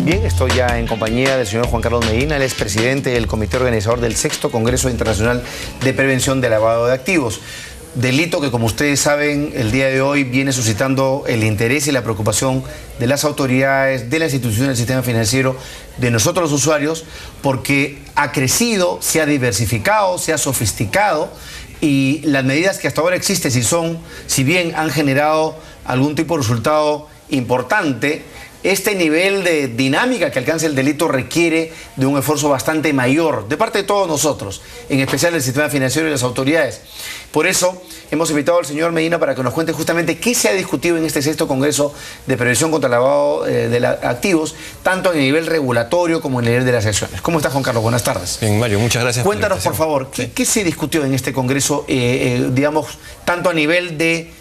Bien, estoy ya en compañía del señor Juan Carlos Medina, él es presidente del comité organizador del Sexto Congreso Internacional de Prevención de Lavado de Activos. Delito que, como ustedes saben, el día de hoy viene suscitando el interés y la preocupación de las autoridades, de las instituciones del sistema financiero, de nosotros los usuarios, porque ha crecido, se ha diversificado, se ha sofisticado, y las medidas que hasta ahora existen, si bien han generado algún tipo de resultado importante, este nivel de dinámica que alcanza el delito requiere de un esfuerzo bastante mayor de parte de todos nosotros, en especial del sistema financiero y las autoridades. Por eso hemos invitado al señor Medina para que nos cuente justamente qué se ha discutido en este sexto Congreso de Prevención contra el Lavado de Activos, tanto en el nivel regulatorio como en el nivel de las acciones. ¿Cómo está, Juan Carlos? Buenas tardes. Bien, Mario, muchas gracias. Cuéntanos, por favor, ¿qué se discutió en este Congreso, digamos, tanto a nivel de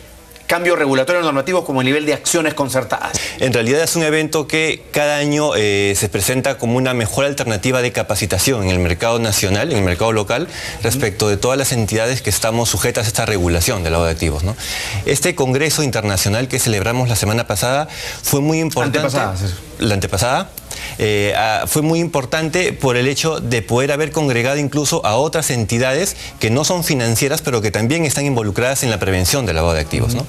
cambio regulatorio normativo como a nivel de acciones concertadas? En realidad es un evento que cada año se presenta como una mejor alternativa de capacitación en el mercado nacional, en el mercado local, respecto de todas las entidades que estamos sujetas a esta regulación del lavado de activos, ¿no? Este congreso internacional que celebramos la semana pasada fue muy importante. La antepasada. Fue muy importante por el hecho de poder haber congregado incluso a otras entidades que no son financieras, pero que también están involucradas en la prevención del lavado de activos, ¿no?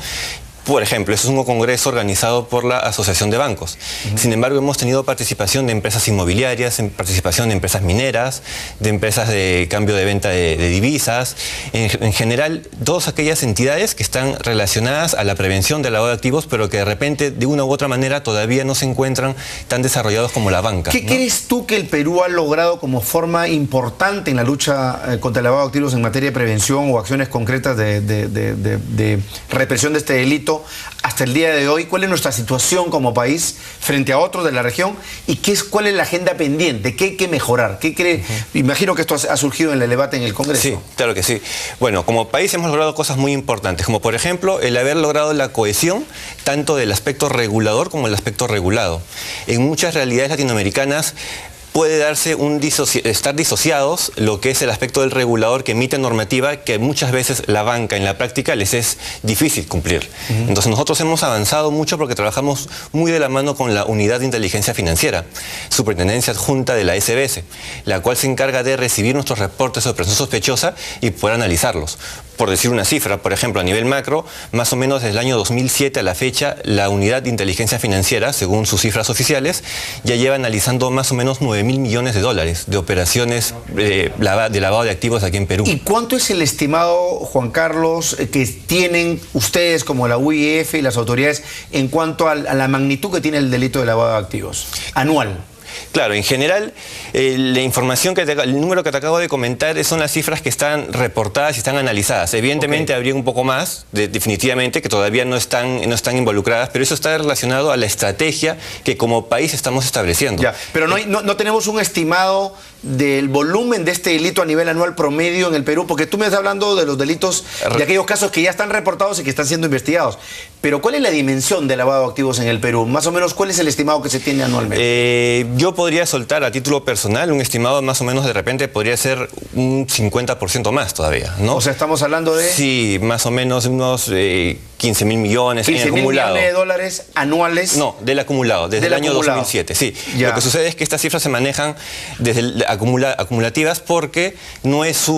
Por ejemplo, este es un congreso organizado por la Asociación de Bancos. Sin embargo, hemos tenido participación de empresas inmobiliarias, participación de empresas mineras, de empresas de cambio de venta de divisas, en general, todas aquellas entidades que están relacionadas a la prevención del lavado de activos, pero que de repente, de una u otra manera, todavía no se encuentran tan desarrollados como la banca. ¿Qué crees tú que el Perú ha logrado como forma importante en la lucha contra el lavado de activos en materia de prevención o acciones concretas de represión de este delito hasta el día de hoy? ¿Cuál es nuestra situación como país frente a otros de la región? ¿Y cuál es la agenda pendiente? ¿Qué hay que mejorar? ¿Qué cree? Imagino que esto ha surgido en el debate en el Congreso. Sí, claro que sí. Bueno, como país hemos logrado cosas muy importantes, como por ejemplo el haber logrado la cohesión tanto del aspecto regulador como del aspecto regulado. En muchas realidades latinoamericanas puede darse estar disociados lo que es el aspecto del regulador que emite normativa, que muchas veces la banca en la práctica les es difícil cumplir. Entonces nosotros hemos avanzado mucho porque trabajamos muy de la mano con la Unidad de Inteligencia Financiera, Superintendencia Adjunta de la SBS, la cual se encarga de recibir nuestros reportes de operación sospechosa y poder analizarlos. Por decir una cifra, por ejemplo, a nivel macro, más o menos desde el año 2007 a la fecha, la Unidad de Inteligencia Financiera, según sus cifras oficiales, ya lleva analizando más o menos 9.000 millones de dólares de operaciones de lavado de activos aquí en Perú. ¿Y cuánto es el estimado, Juan Carlos, que tienen ustedes como la UIF y las autoridades en cuanto a la magnitud que tiene el delito de lavado de activos anual? Claro, en general, la información el número que te acabo de comentar son las cifras que están reportadas y están analizadas. Evidentemente habría un poco más, definitivamente, que todavía no están involucradas, pero eso está relacionado a la estrategia que como país estamos estableciendo. Ya, pero no tenemos un estimado del volumen de este delito a nivel anual promedio en el Perú, porque tú me estás hablando de los delitos, de aquellos casos que ya están reportados y que están siendo investigados. Pero ¿cuál es la dimensión de lavado de activos en el Perú? Más o menos, ¿cuál es el estimado que se tiene anualmente? Yo podría soltar a título personal un estimado más o menos, de repente podría ser un 50% más todavía, ¿no? O sea, estamos hablando de... Sí, más o menos unos 15.000 millones. 15.000 millones de dólares anuales. No, del acumulado, desde el año 2007. Sí. Ya. Lo que sucede es que estas cifras se manejan desde acumulativas porque no es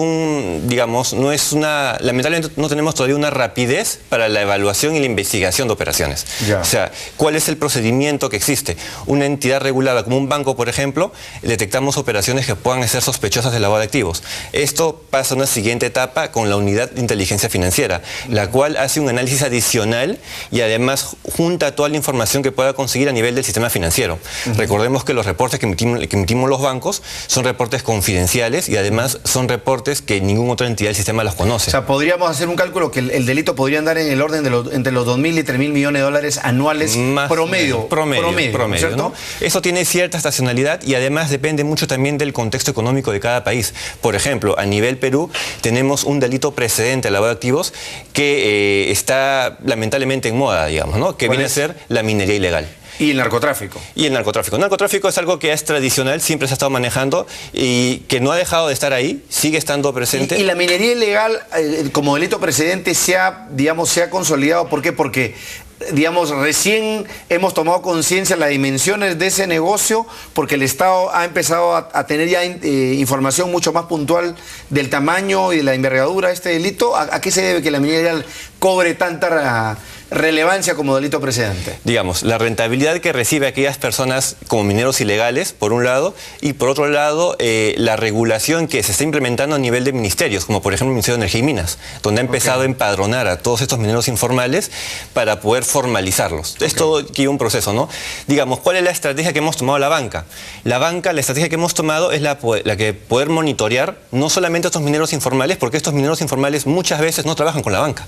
lamentablemente no tenemos todavía una rapidez para la evaluación y la investigación de operaciones. Ya. O sea, ¿cuál es el procedimiento que existe? Una entidad regulada como un banco, por ejemplo, detectamos operaciones que puedan ser sospechosas de lavado de activos. Esto pasa a una siguiente etapa con la Unidad de Inteligencia Financiera, la cual hace un análisis adicional y además junta toda la información que pueda conseguir a nivel del sistema financiero. Recordemos que los reportes que emitimos los bancos son reportes confidenciales y además son reportes que ninguna otra entidad del sistema los conoce. O sea, podríamos hacer un cálculo que el delito podría andar en el orden de entre los 2.000 y 3.000 millones de dólares anuales promedio, ¿no? Eso tiene cierta estacionalidad y además depende mucho también del contexto económico de cada país. Por ejemplo, a nivel Perú tenemos un delito precedente al lavado de activos que está lamentablemente en moda, digamos, ¿no? Que viene a ser la minería ilegal. Y el narcotráfico. Y el narcotráfico. El narcotráfico es algo que es tradicional, siempre se ha estado manejando y que no ha dejado de estar ahí, sigue estando presente. Y la minería ilegal como delito precedente se ha consolidado. ¿Por qué? Porque digamos, recién hemos tomado conciencia de las dimensiones de ese negocio porque el Estado ha empezado a tener ya información mucho más puntual del tamaño y de la envergadura de este delito. ¿A qué se debe que la minería ilegal cobre tanta relevancia como delito precedente? Digamos, la rentabilidad que recibe aquellas personas como mineros ilegales, por un lado, y por otro lado, la regulación que se está implementando a nivel de ministerios, como por ejemplo el Ministerio de Energía y Minas, donde ha empezado a empadronar a todos estos mineros informales para poder formalizarlos. Es todo aquí un proceso, ¿no? Digamos, ¿cuál es la estrategia que hemos tomado la banca? La estrategia que hemos tomado es la que poder monitorear no solamente a estos mineros informales, porque estos mineros informales muchas veces no trabajan con la banca.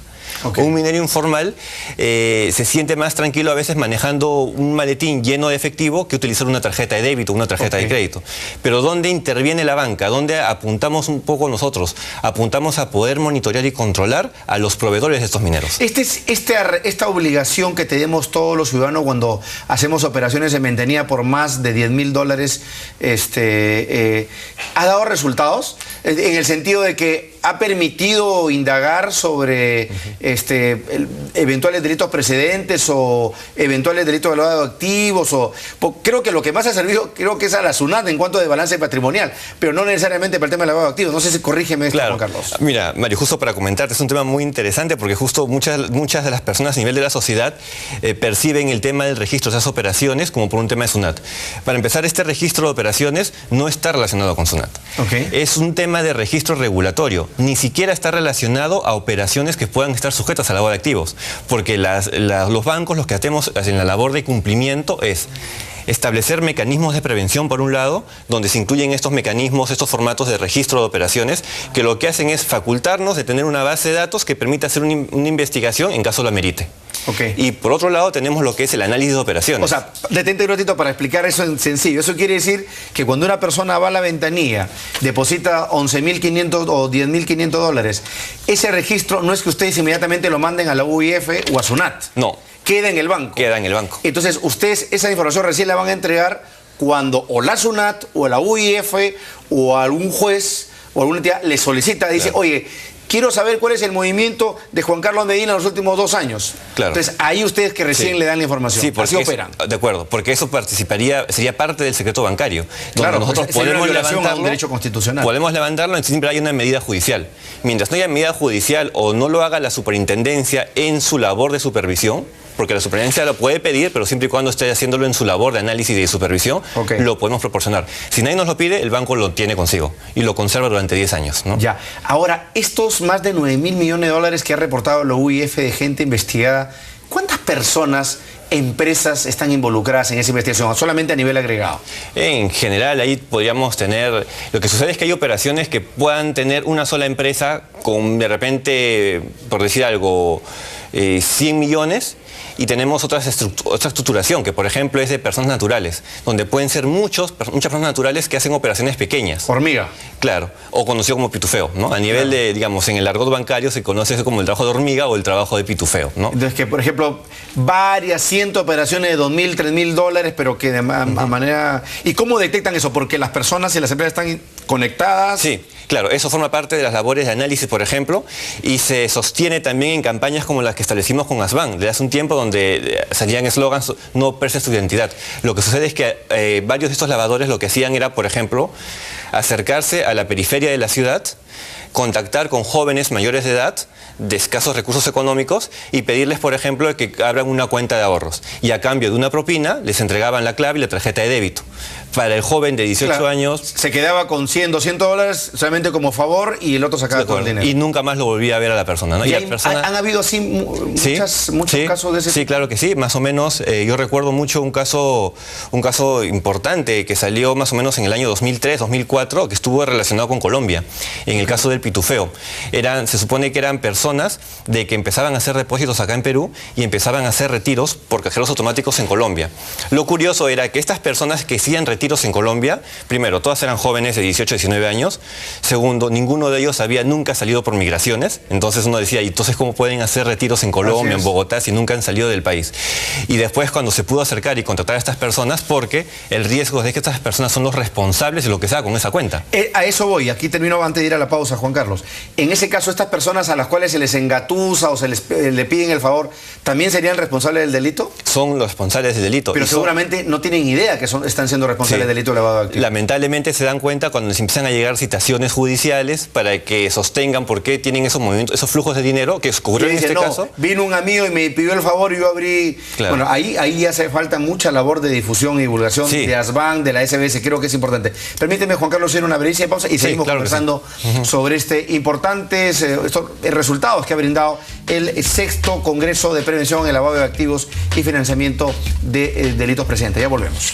Un minero informal se siente más tranquilo a veces manejando un maletín lleno de efectivo que utilizar una tarjeta de débito, una tarjeta de crédito. Pero ¿dónde interviene la banca? ¿Dónde apuntamos un poco nosotros? Apuntamos a poder monitorear y controlar a los proveedores de estos mineros. Esta obligación que tenemos todos los ciudadanos cuando hacemos operaciones de mentenía por más de $10.000, ¿ha dado resultados? En el sentido de que ha permitido indagar sobre eventuales delitos precedentes o eventuales delitos de lavado de activos. Creo que lo que más ha servido, creo que es a la SUNAT en cuanto de balance patrimonial, pero no necesariamente para el tema de lavado de activos. No sé si corrígeme esto, Juan Carlos. Mira, Mario, justo para comentarte, es un tema muy interesante porque justo muchas de las personas a nivel de la sociedad perciben el tema del registro de esas operaciones como por un tema de SUNAT. Para empezar, este registro de operaciones no está relacionado con SUNAT. Es un tema de registro regulatorio. Ni siquiera está relacionado a operaciones que puedan estar sujetas a lavado de activos, porque los bancos lo que hacemos en la labor de cumplimiento es establecer mecanismos de prevención por un lado, donde se incluyen estos mecanismos, estos formatos de registro de operaciones, que lo que hacen es facultarnos de tener una base de datos que permita hacer una investigación en caso lo amerite. Y por otro lado tenemos lo que es el análisis de operaciones. O sea, detente un ratito para explicar eso en sencillo. Eso quiere decir que cuando una persona va a la ventanilla, deposita 11.500 o 10.500 dólares, ese registro no es que ustedes inmediatamente lo manden a la UIF o a SUNAT. No. Queda en el banco. Queda en el banco. Entonces, ustedes esa información recién la van a entregar cuando o la SUNAT o la UIF o algún juez o alguna entidad le solicita, dice, oye, quiero saber cuál es el movimiento de Juan Carlos Medina en los últimos 2 años. Entonces, ahí ustedes que recién le dan la información. Sí, porque así operan. De acuerdo, porque eso sería parte del secreto bancario. Claro, nosotros podemos levantarlo a un derecho constitucional. Podemos levantarlo, siempre hay una medida judicial. Mientras no haya medida judicial o no lo haga la superintendencia en su labor de supervisión, porque la superintendencia lo puede pedir, pero siempre y cuando esté haciéndolo en su labor de análisis y de supervisión, lo podemos proporcionar. Si nadie nos lo pide, el banco lo tiene consigo y lo conserva durante 10 años, ¿no? Ya. Ahora, estos más de 9.000 millones de dólares que ha reportado la UIF de gente investigada, ¿cuántas personas, empresas están involucradas en esa investigación, solamente a nivel agregado? En general, ahí podríamos tener... Lo que sucede es que hay operaciones que puedan tener una sola empresa con, de repente, por decir algo, 100 millones... Y tenemos otra estructuración, que por ejemplo es de personas naturales, donde pueden ser muchas personas naturales que hacen operaciones pequeñas. Hormiga. Claro, o conocido como pitufeo, ¿no? A nivel de, digamos, en el argot bancario se conoce eso como el trabajo de hormiga o el trabajo de pitufeo, ¿no? Entonces que, por ejemplo, varias cientos de operaciones de 2.000, 3.000 dólares, pero que de manera... ¿Y cómo detectan eso? Porque las personas y las empresas están conectadas. Sí, claro, eso forma parte de las labores de análisis, por ejemplo, y se sostiene también en campañas como las que establecimos con ASBAN, desde hace un tiempo, donde salían eslogans, no prestes tu identidad. Lo que sucede es que varios de estos lavadores lo que hacían era, por ejemplo, acercarse a la periferia de la ciudad, contactar con jóvenes mayores de edad de escasos recursos económicos y pedirles, por ejemplo, que abran una cuenta de ahorros. Y a cambio de una propina, les entregaban la clave y la tarjeta de débito. Para el joven de 18 años... Se quedaba con 100, 200 dólares solamente como favor y el otro sacaba todo el dinero. Y nunca más lo volvía a ver a la persona, ¿no? ¿Han habido así muchos casos de ese tipo? Sí, claro que sí. Más o menos, yo recuerdo mucho un caso importante que salió más o menos en el año 2003, 2004, que estuvo relacionado con Colombia, en el caso del pitufeo. Se supone que eran personas de que empezaban a hacer depósitos acá en Perú y empezaban a hacer retiros por cajeros automáticos en Colombia. Lo curioso era que estas personas que hacían retiros en Colombia, primero, todas eran jóvenes de 18, 19 años. Segundo, ninguno de ellos había nunca salido por migraciones. Entonces uno decía, ¿y entonces cómo pueden hacer retiros en Colombia, en Bogotá, si nunca han salido del país? Y después cuando se pudo acercar y contratar a estas personas, porque el riesgo es de que estas personas son los responsables de lo que se haga con esa cuenta. A eso voy, aquí termino antes de ir a la pausa. pausa, Juan Carlos. En ese caso, estas personas a las cuales se les engatusa o le piden el favor, ¿también serían responsables del delito? Son los responsables del delito. Pero seguramente no tienen idea que están siendo responsables del delito de lavado de activos. Lamentablemente se dan cuenta cuando les empiezan a llegar citaciones judiciales para que sostengan por qué tienen esos movimientos, esos flujos de dinero que ocurrió en este caso. Vino un amigo y me pidió el favor y yo abrí... Claro. Bueno, ahí ya hace falta mucha labor de difusión y divulgación de ASBAN, de la SBS, creo que es importante. Permíteme, Juan Carlos, hacer una brevísima pausa y seguimos conversando sobre importantes estos resultados que ha brindado el sexto Congreso de Prevención, el lavado de activos y financiamiento de delitos presentes. Ya volvemos.